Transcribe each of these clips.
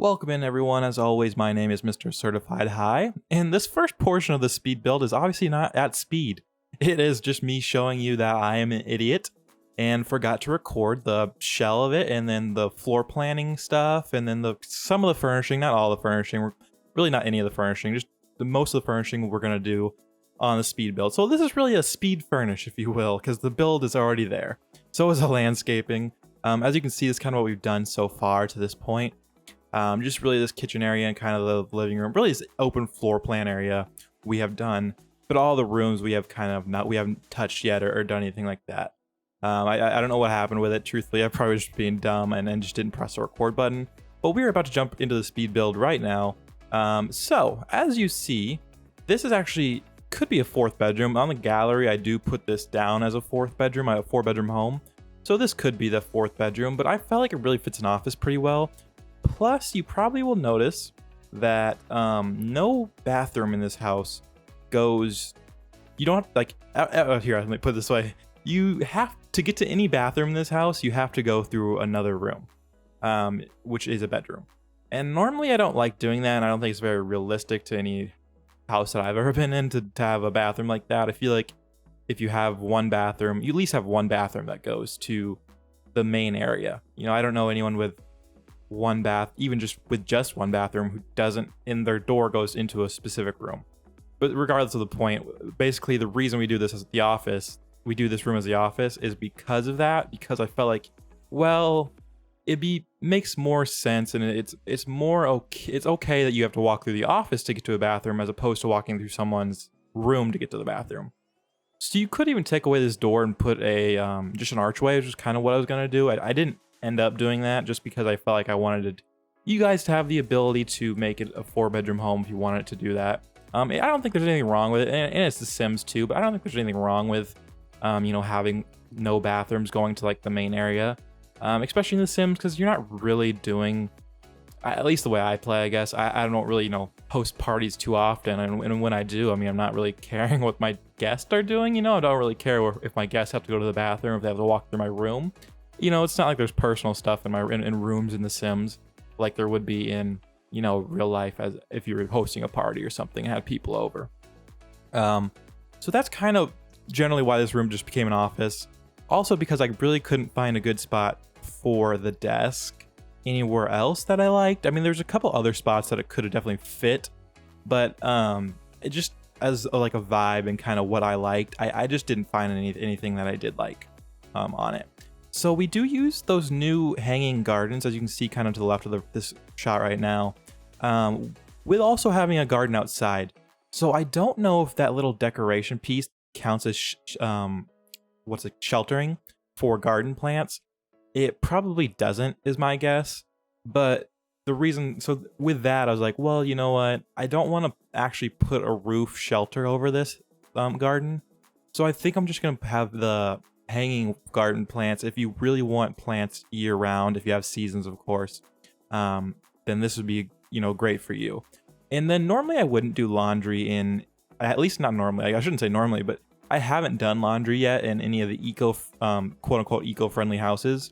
Welcome in everyone, as always my name is MrCertifiedHigh, and this first portion of the speed build is obviously not at speed. It is just me showing you that I am an idiot and forgot to record the shell of it and then the floor planning stuff and then some of the furnishing, not all the furnishing, really not any of the furnishing, just most of the furnishing we're going to do on the speed build. So this is really a speed furnish, if you will, because the build is already there. So is the landscaping. As you can see, this is kind of what we've done so far to this point. Just really this kitchen area and kind of the living room, really this open floor plan area we have done, but all the rooms we have we haven't touched yet or done anything like that. I don't know what happened with it, truthfully. I probably was just being dumb and just didn't press the record button, but we're about to jump into the speed build right now. So as you see, this is actually could be a fourth bedroom. On the gallery, I do put this down as a fourth bedroom. I have a 4-bedroom home, so this could be the fourth bedroom, but I felt like it really fits an office pretty well. Plus, you probably will notice that no bathroom in this house goes. You don't have here. Let me put it this way: you have to get to any bathroom in this house. You have to go through another room, which is a bedroom. And normally, I don't like doing that. And I don't think it's very realistic to any house that I've ever been in to have a bathroom like that. I feel like if you have one bathroom, you at least have one bathroom that goes to the main area. You know, I don't know anyone with one bath, even just with just one bathroom, who doesn't, in their door goes into a specific room. But regardless of the point, basically the reason we do this as the office, we do this room as the office, is because of that. Because I felt like, well, makes more sense, and it's more okay. It's okay that you have to walk through the office to get to a bathroom as opposed to walking through someone's room to get to the bathroom. So you could even take away this door and put a just an archway, which is kind of what I was gonna do. I didn't end up doing that just because I felt like I wanted you guys to have the ability to make it a 4-bedroom home if you wanted to do that. I don't think there's anything wrong with it, and it's The Sims too, but I don't think there's anything wrong with having no bathrooms going to like the main area, especially in The Sims, because you're not really doing, at least the way I play, I guess, I don't really host parties too often, and when I do, I'm not really caring what my guests are doing. I don't really care if my guests have to go to the bathroom, if they have to walk through my room. It's not like there's personal stuff in rooms in The Sims like there would be in, real life, as if you were hosting a party or something and had people over. So that's kind of generally why this room just became an office. Also because I really couldn't find a good spot for the desk anywhere else that I liked. There's a couple other spots that it could have definitely fit, but it just as a vibe and kind of what I liked, I just didn't find anything that I did like on it. So we do use those new hanging gardens, as you can see kind of to the left of this shot right now, with also having a garden outside. So I don't know if that little decoration piece counts as sheltering for garden plants. It probably doesn't, is my guess. But the reason, so with that, I was like, well, you know what? I don't want to actually put a roof shelter over this garden. So I think I'm just going to have the hanging garden plants. If you really want plants year round, if you have seasons, of course, then this would be great for you. And then normally I wouldn't do laundry in, at least not normally, I shouldn't say normally, but I haven't done laundry yet in any of the quote-unquote eco-friendly houses.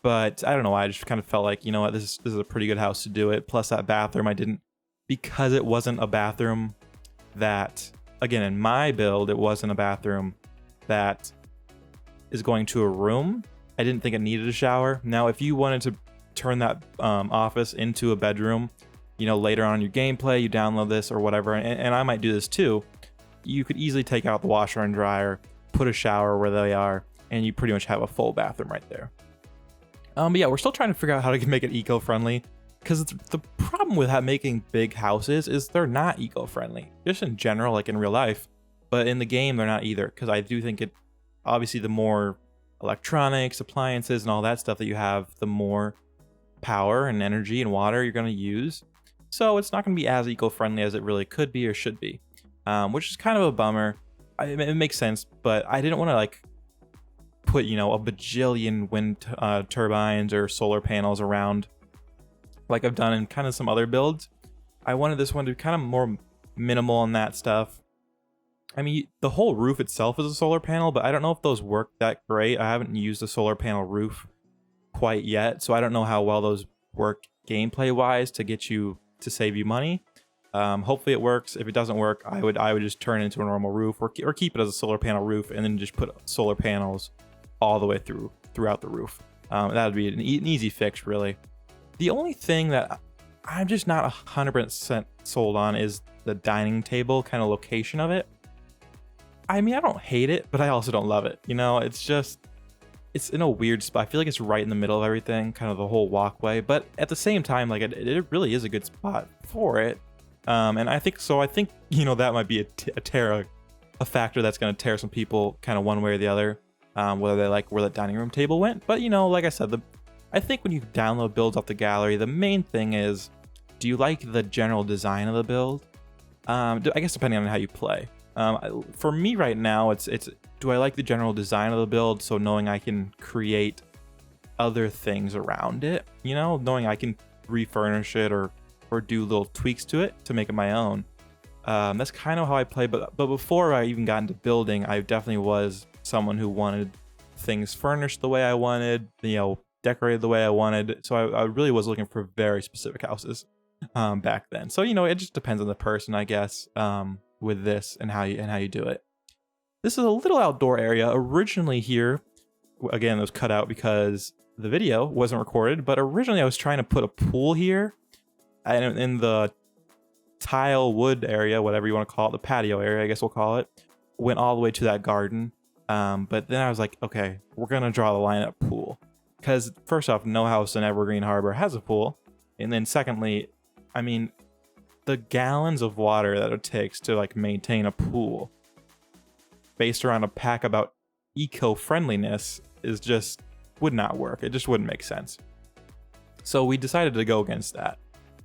But I don't know why, I just kind of felt like, this is a pretty good house to do it. Plus that bathroom, I didn't, because it wasn't a bathroom that, again, in my build, it wasn't a bathroom that is going to a room. I didn't think it needed a shower. Now, if you wanted to turn that office into a bedroom, later on in your gameplay, you download this or whatever, and I might do this too, you could easily take out the washer and dryer, put a shower where they are, and you pretty much have a full bathroom right there. But yeah, we're still trying to figure out how to make it eco-friendly, because the problem with making big houses is they're not eco-friendly, just in general, like in real life, but in the game, they're not either, because I do think obviously, the more electronics, appliances, and all that stuff that you have, the more power and energy and water you're going to use. So it's not going to be as eco-friendly as it really could be or should be, which is kind of a bummer. It makes sense, but I didn't want to put, a bajillion wind turbines or solar panels around like I've done in kind of some other builds. I wanted this one to be kind of more minimal on that stuff. The whole roof itself is a solar panel, but I don't know if those work that great. I haven't used a solar panel roof quite yet, so I don't know how well those work gameplay wise to get you to save you money. Hopefully it works. If it doesn't work, I would just turn it into a normal roof, or keep it as a solar panel roof, and then just put solar panels all the way throughout the roof. That would be an easy fix, really. The only thing that I'm just not 100% sold on is the dining table kind of location of it. I mean, I don't hate it, but I also don't love it. You know, it's in a weird spot. I feel like it's right in the middle of everything, kind of the whole walkway. But at the same time, like it really is a good spot for it. And I think you know, that might be a factor that's going to tear some people kind of one way or the other, whether they like where the dining room table went. But you know, like I said, I think when you download builds off the gallery, the main thing is, do you like the general design of the build? I guess depending on how you play. For me right now, it's do I like the general design of the build? So knowing I can create other things around it, you know, knowing I can refurnish it or do little tweaks to it to make it my own. That's kind of how I play. But before I even got into building, I definitely was someone who wanted things furnished the way I wanted, you know, decorated the way I wanted. So I really was looking for very specific houses back then. So, you know, it just depends on the person, I guess, with this and how you do it. This is a little outdoor area. Originally here, again, it was cut out because the video wasn't recorded, but originally I was trying to put a pool here, and in the tile wood area, whatever you want to call it, the patio area, I guess we'll call it, went all the way to that garden. But then I was like, okay, we're gonna draw the line at pool, because first off, no house in Evergreen Harbor has a pool, and then secondly, I mean, the gallons of water that it takes to like maintain a pool based around a pack about eco-friendliness would not work. It just wouldn't make sense. So we decided to go against that.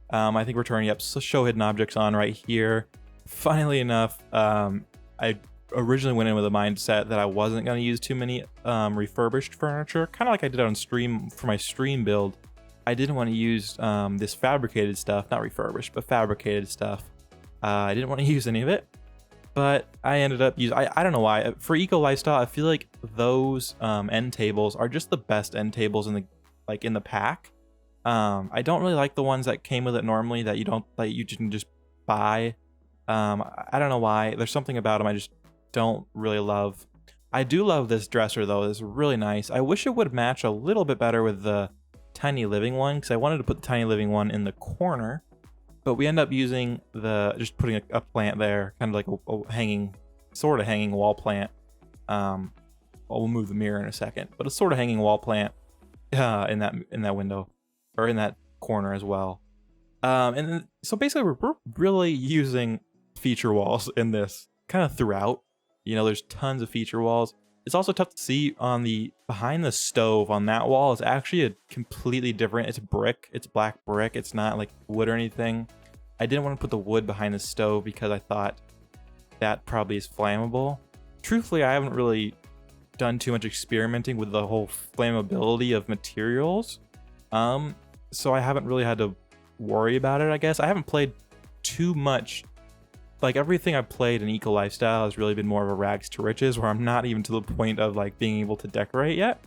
I think we're turning up show hidden objects on right here. Funnily enough, I originally went in with a mindset that I wasn't going to use too many refurbished furniture, kind of like I did on stream for my stream build. I didn't want to use this fabricated stuff, not refurbished, but fabricated stuff. I didn't want to use any of it, but I ended up using, I don't know why. For Eco Lifestyle, I feel like those end tables are just the best end tables in the pack. I don't really like the ones that came with it normally that you can just buy. I don't know why. There's something about them I just don't really love. I do love this dresser though. It's really nice. I wish it would match a little bit better with the tiny living one, because I wanted to put the tiny living one in the corner, but we end up using just putting a plant there, kind of like a hanging wall plant. We'll move the mirror in a second, but a sort of hanging wall plant in that window, or in that corner as well. And then, so basically we're really using feature walls in this kind of throughout. You know, there's tons of feature walls. It's also tough to see on behind the stove on that wall is actually a completely different, it's brick, it's black brick, it's not like wood or anything. I didn't want to put the wood behind the stove because I thought that probably is flammable. Truthfully, I haven't really done too much experimenting with the whole flammability of materials. So I haven't really had to worry about it, I guess. I haven't played too much. Like everything I've played in Eco Lifestyle has really been more of a rags to riches, where I'm not even to the point of like being able to decorate yet.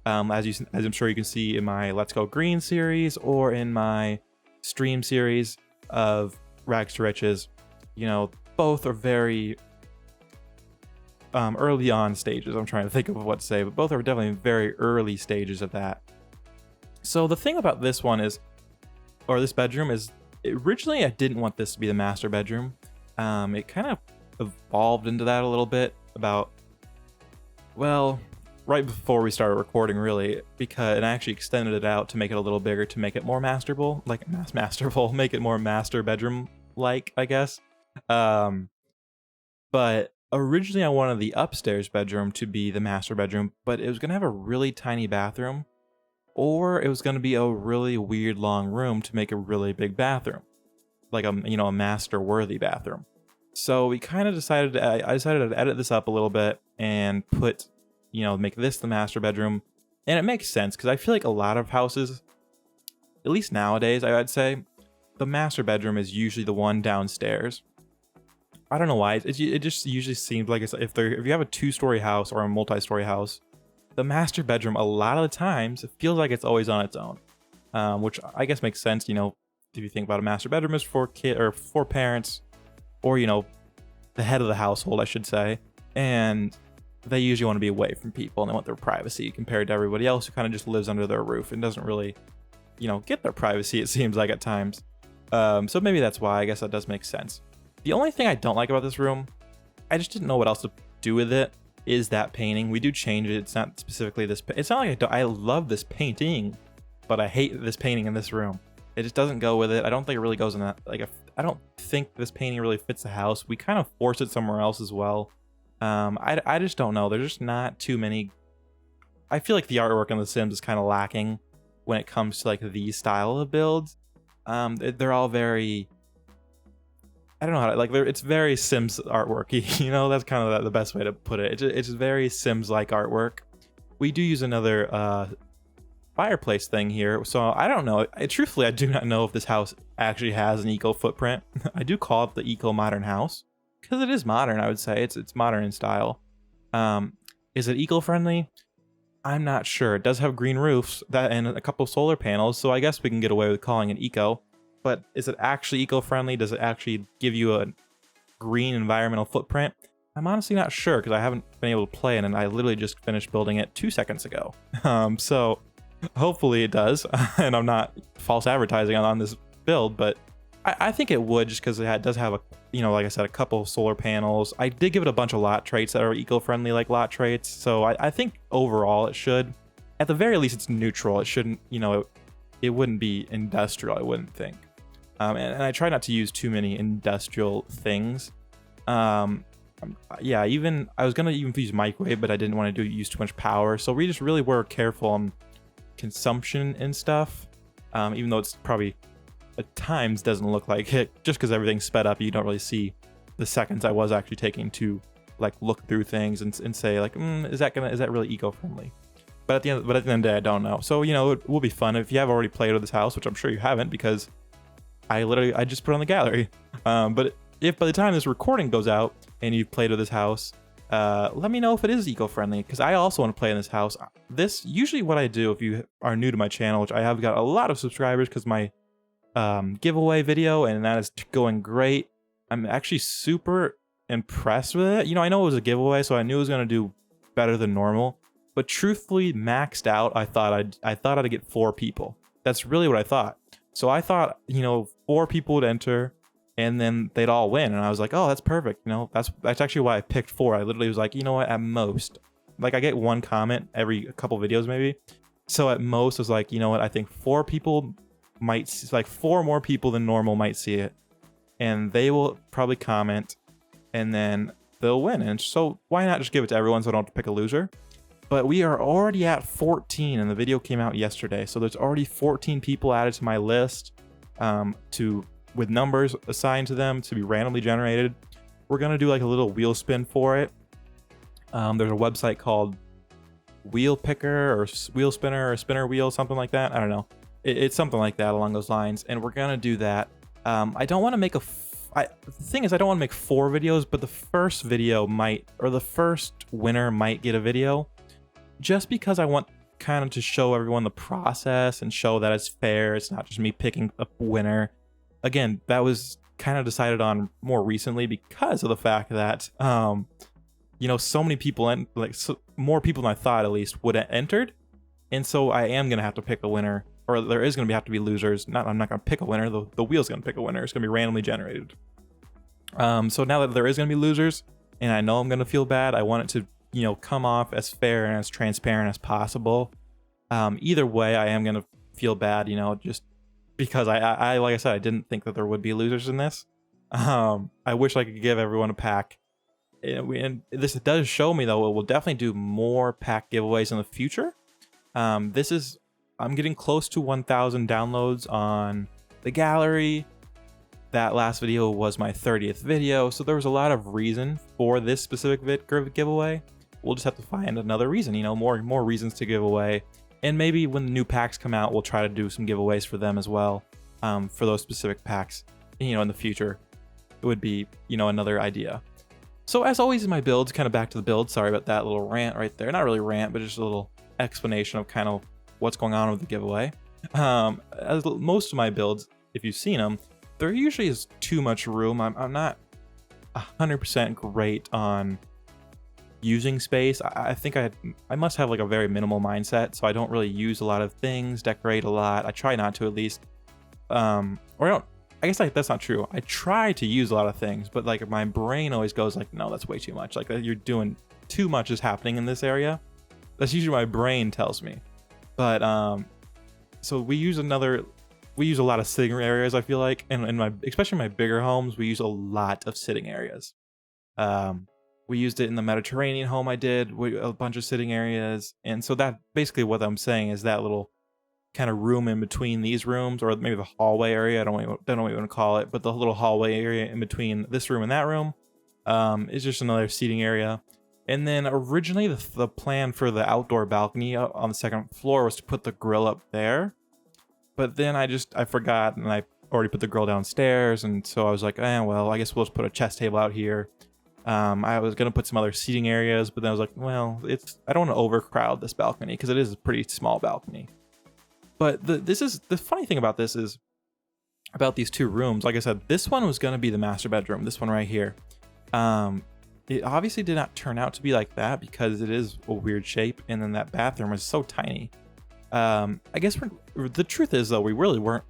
As I'm sure you can see in my Let's Go Green series or in my stream series of rags to riches, you know, both are very early on stages. I'm trying to think of what to say, but both are definitely very early stages of that. So the thing about this bedroom is, originally I didn't want this to be the master bedroom. It kind of evolved into that a little bit right before we started recording, really, and I actually extended it out to make it a little bigger, to make it more masterable, make it more master bedroom like, I guess. But originally I wanted the upstairs bedroom to be the master bedroom, but it was going to have a really tiny bathroom, or it was going to be a really weird long room to make a really big bathroom, like a master worthy bathroom. So we kind of decided I decided to edit this up a little bit and make this the master bedroom. And it makes sense, because I feel like a lot of houses, at least nowadays, I'd say the master bedroom is usually the one downstairs. I don't know why. It just usually seems like if you have a 2-story house or a multi-story house, the master bedroom, a lot of the times, it feels like it's always on its own. which I guess makes sense. You know, if you think about a master bedroom is for kid or for parents, or you know, the head of the household, I should say, and they usually want to be away from people and they want their privacy compared to everybody else who kind of just lives under their roof and doesn't really, you know, get their privacy, it seems like at times. So maybe that's why. I guess that does make sense. The only thing I don't like about this room, I just didn't know what else to do with it, is that painting. We do change it. It's not specifically this. It's not like I love this painting, but I hate this painting in this room. It just doesn't go with it. I don't think it really goes in that. Like, I don't think this painting really fits the house. We kind of force it somewhere else as well. I just don't know. There's just not too many. I feel like the artwork on The Sims is kind of lacking when it comes to like these style of builds. They're all very, I don't know how to, like, it's very Sims artworky, you know, that's kind of the best way to put it. It's very Sims-like artwork. We do use another fireplace thing here, so I don't know. Truthfully, I do not know if this house actually has an eco footprint. I do call it the eco modern house because it is modern. I would say it's modern in style. Is it eco-friendly? I'm not sure. It does have green roofs and a couple solar panels, so I guess we can get away with calling it eco. But is it actually eco-friendly? Does it actually give you a green environmental footprint? I'm honestly not sure because I haven't been able to play it, and I literally just finished building it 2 seconds ago. So hopefully it does, and I'm not false advertising on this build, but I think it would, just because it does have a, you know, like I said, a couple solar panels. I did give it a bunch of lot traits that are eco-friendly, like lot traits. So I think overall it should, at the very least, it's neutral. It shouldn't, you know, it wouldn't be industrial, I wouldn't think. And I try not to use too many industrial things. Yeah, even I was gonna even use microwave, but I didn't want to use too much power. So we just really were careful on consumption and stuff. Even though it's probably at times doesn't look like it, just because everything's sped up, you don't really see the seconds I was actually taking to like look through things and say like, is that really eco-friendly? But at the end of the day, I don't know. So, you know, it will be fun if you have already played with this house, which I'm sure you haven't, because I just put it on the gallery. But if by the time this recording goes out and you've played with this house, let me know if it is eco-friendly, because I also want to play in this house. This usually what I do, if you are new to my channel, which I have got a lot of subscribers because my giveaway video, and that is going great. I'm actually super impressed with it. You know, I know it was a giveaway, so I knew it was going to do better than normal, but truthfully maxed out, I thought I'd get 4 people. That's really what I thought. So I thought, you know, 4 people would enter and then they'd all win, and I was like, oh, that's perfect. You know, that's actually why I picked 4. I literally was like, you know what, at most, like, I get 1 comment every couple videos maybe, so at most I was like, you know what, I think 4 people might, like 4 more people than normal might see it, and they will probably comment, and then they'll win. And so why not just give it to everyone so I don't have to pick a loser? But we are already at 14, and the video came out yesterday, so there's already 14 people added to my list, with numbers assigned to them to be randomly generated. We're gonna do like a little wheel spin for it. There's a website called Wheel Picker or Wheel Spinner or Spinner Wheel, something like that. I don't know. It's something like that along those lines, and we're gonna do that. I don't want to make the thing is, I don't want to make 4 videos, but the first video might, or the first winner might get a video, just because I want kind of to show everyone the process and show that it's fair. It's not just me picking a winner. Again, that was kind of decided on more recently because of the fact that, you know, so many people, more people than I thought at least, would have entered. And so I am going to have to pick a winner, or there is going to have to be losers. I'm not going to pick a winner. The wheel's going to pick a winner. It's going to be randomly generated. So now that there is going to be losers, and I know I'm going to feel bad, I want it to, you know, come off as fair and as transparent as possible. Either way, I am going to feel bad, you know, just because I like I said, I didn't think that there would be losers in this. I wish I could give everyone a pack. And this does show me, though, we'll definitely do more pack giveaways in the future. I'm getting close to 1,000 downloads on the gallery. That last video was my 30th video, so there was a lot of reason for this specific giveaway. We'll just have to find another reason, you know, more reasons to give away. And maybe when the new packs come out, we'll try to do some giveaways for them as well, for those specific packs, you know, in the future. It would be, you know, another idea. So as always in my builds, kind of back to the build, sorry about that little rant right there. Not really rant, but just a little explanation of kind of what's going on with the giveaway. As most of my builds, if you've seen them, there usually is too much room. I'm not 100% great on using space. I think I must have like a very minimal mindset, so I don't really use a lot of things, decorate a lot. I try not to, at least. Or I don't. I guess that's not true. I try to use a lot of things, but like my brain always goes like, no, that's way too much. Like you're doing too much is happening in this area. That's usually my brain tells me. But so we use a lot of sitting areas, I feel like, and in especially my bigger homes, we use a lot of sitting areas. We used it in the Mediterranean home I did, a bunch of sitting areas, and so that basically what I'm saying is that little kind of room in between these rooms, or maybe the hallway area, I don't know what you want to call it, but the little hallway area in between this room and that room is just another seating area. And then originally the plan for the outdoor balcony on the second floor was to put the grill up there, but then I forgot, and I already put the grill downstairs, and so I was like, well, I guess we'll just put a chess table out here. I was gonna put some other seating areas, but then I was like, well, I don't want to overcrowd this balcony because it is a pretty small balcony. But the funny thing about this is about these two rooms. Like I said, this one was gonna be the master bedroom. This one right here. It obviously did not turn out to be like that because it is a weird shape, and then that bathroom is so tiny. I guess the truth is though, we really weren't.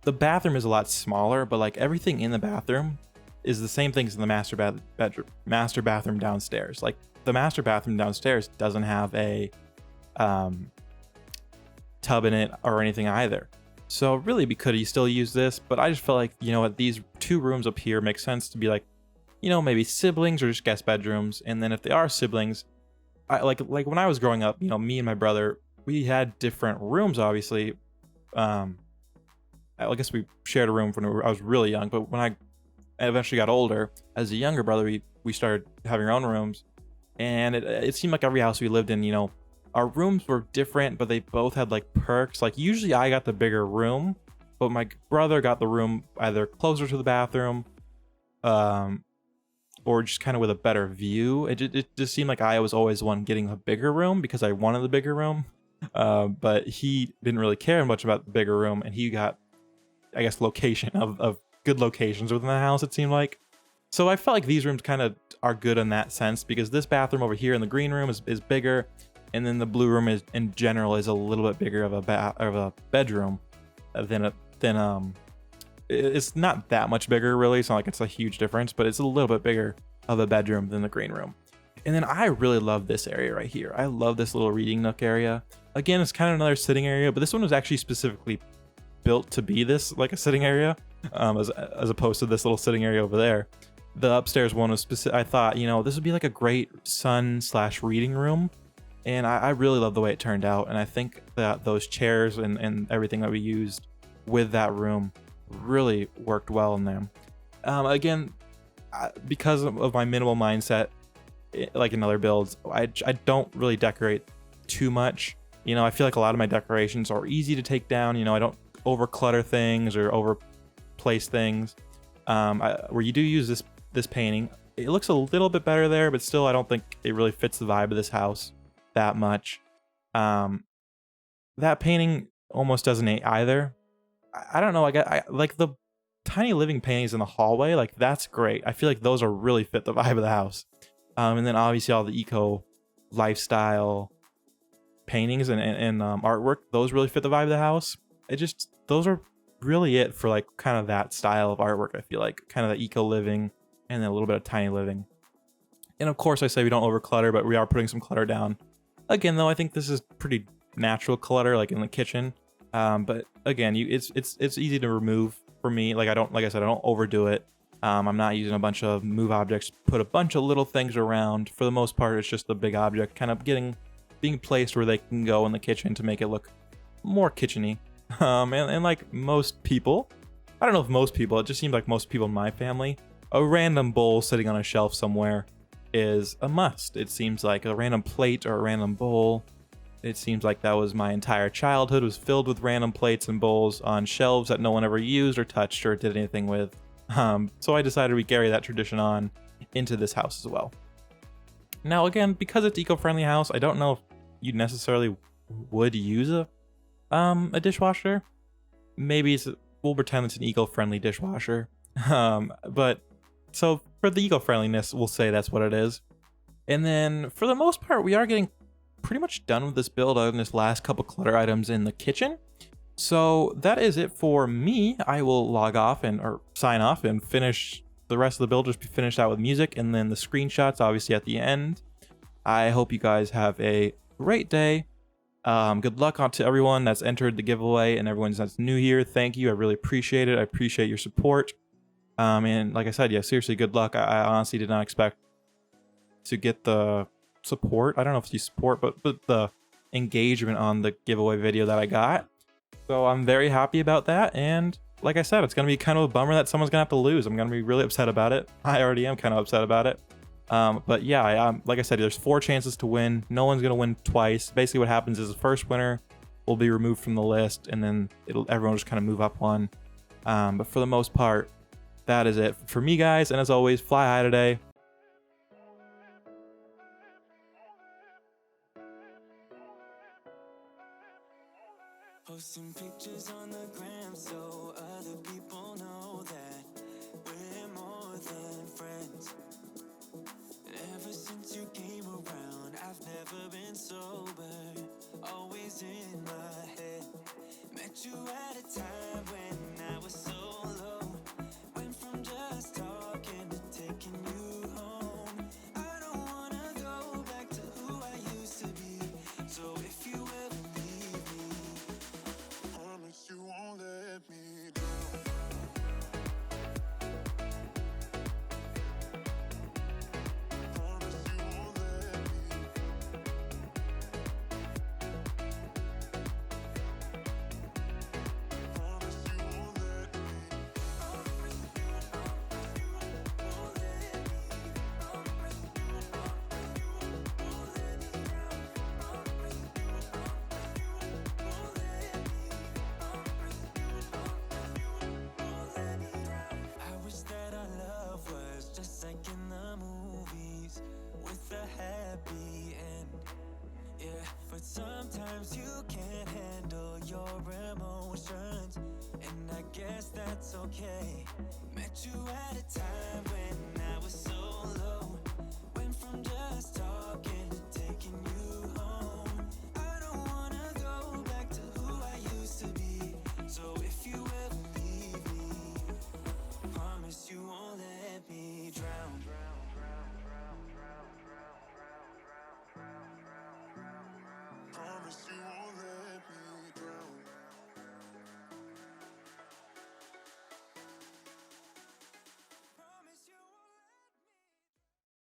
The bathroom is a lot smaller, but like everything in the bathroom is the same things in the master bathroom downstairs. Like the master bathroom downstairs doesn't have a tub in it or anything either. So really, we could still use this, but I just felt like, you know what, these two rooms up here make sense to be like, you know, maybe siblings or just guest bedrooms. And then if they are siblings, like when I was growing up, you know, me and my brother, we had different rooms, obviously. I guess we shared a room when I was really young, but when I eventually got older, as a younger brother, we started having our own rooms. And it seemed like every house we lived in, you know, our rooms were different, but they both had like perks. Like usually I got the bigger room, but my brother got the room either closer to the bathroom, or just kind of with a better view. It just seemed like I was always the one getting the bigger room because I wanted the bigger room. But he didn't really care much about the bigger room, and he got, I guess, location of good locations within the house, it seemed like. So I felt like these rooms kind of are good in that sense, because this bathroom over here in the green room is bigger, and then the blue room is in general is a little bit bigger of a bedroom than it's not that much bigger really. It's not like it's a huge difference, but it's a little bit bigger of a bedroom than the green room. And then I really love this area right here. I love this little reading nook area. Again, it's kind of another sitting area, but this one was actually specifically built to be this, like a sitting area, as opposed to this little sitting area over there. The upstairs one was specific. I thought, you know, this would be like a great sun/reading room. And I really love the way it turned out. And I think that those chairs and everything that we used with that room really worked well in them. Again, because of my minimal mindset, like in other builds, I don't really decorate too much. You know, I feel like a lot of my decorations are easy to take down. You know, I don't over clutter things or over place things. Where you do use this painting, it looks a little bit better there, but still I don't think it really fits the vibe of this house that much. That painting almost doesn't either. I don't know, I like the tiny living paintings in the hallway, like that's great. I feel like those are really fit the vibe of the house. And then obviously all the eco lifestyle paintings and artwork, those really fit the vibe of the house. Those are really it for like kind of that style of artwork. I feel like kind of the eco living and then a little bit of tiny living. And of course I say we don't over clutter, but we are putting some clutter down. Again, though, I think this is pretty natural clutter, like in the kitchen. But again, it's easy to remove for me. Like I said, I don't overdo it. I'm not using a bunch of move objects, put a bunch of little things around. For the most part, it's just the big object kind of being placed where they can go in the kitchen to make it look more kitcheny. And like most people, I don't know if most people, it just seems like most people in my family, a random bowl sitting on a shelf somewhere is a must. It seems like a random plate or a random bowl. It seems like that was my entire childhood, was filled with random plates and bowls on shelves that no one ever used or touched or did anything with. So I decided we carry that tradition on into this house as well. Now again, because it's eco-friendly house, I don't know if you necessarily would use a A dishwasher. Maybe we'll pretend it's an eco-friendly dishwasher. But so for the eco-friendliness, we'll say that's what it is. And then for the most part, we are getting pretty much done with this build other than this last couple clutter items in the kitchen. So that is it for me. I will log off or sign off and finish the rest of the build, just be finished out with music and then the screenshots obviously at the end. I hope you guys have a great day. Good luck to everyone that's entered the giveaway and everyone that's new here. Thank you. I really appreciate it. I appreciate your support. And like I said, yeah, seriously, good luck. I honestly did not expect to get the support. I don't know if it's support, but the engagement on the giveaway video that I got. So I'm very happy about that. And like I said, it's going to be kind of a bummer that someone's going to have to lose. I'm going to be really upset about it. I already am kind of upset about it. But yeah, like I said, there's 4 chances to win. No one's going to win twice. Basically what happens is the first winner will be removed from the list and then everyone will just kind of move up one. But for the most part, that is it for me, guys. And as always, fly high today. Posting pictures on the gram so other people know that we're more than friends. Ever since you came around, I've never been sober, always in my head. Met you at a time when I was so low, went from just talking to taking you home. I don't wanna go back to who I used to be, so if you ever leave me, promise you won't let me down. But sometimes you can't handle your emotions, and I guess that's okay. Met you at a time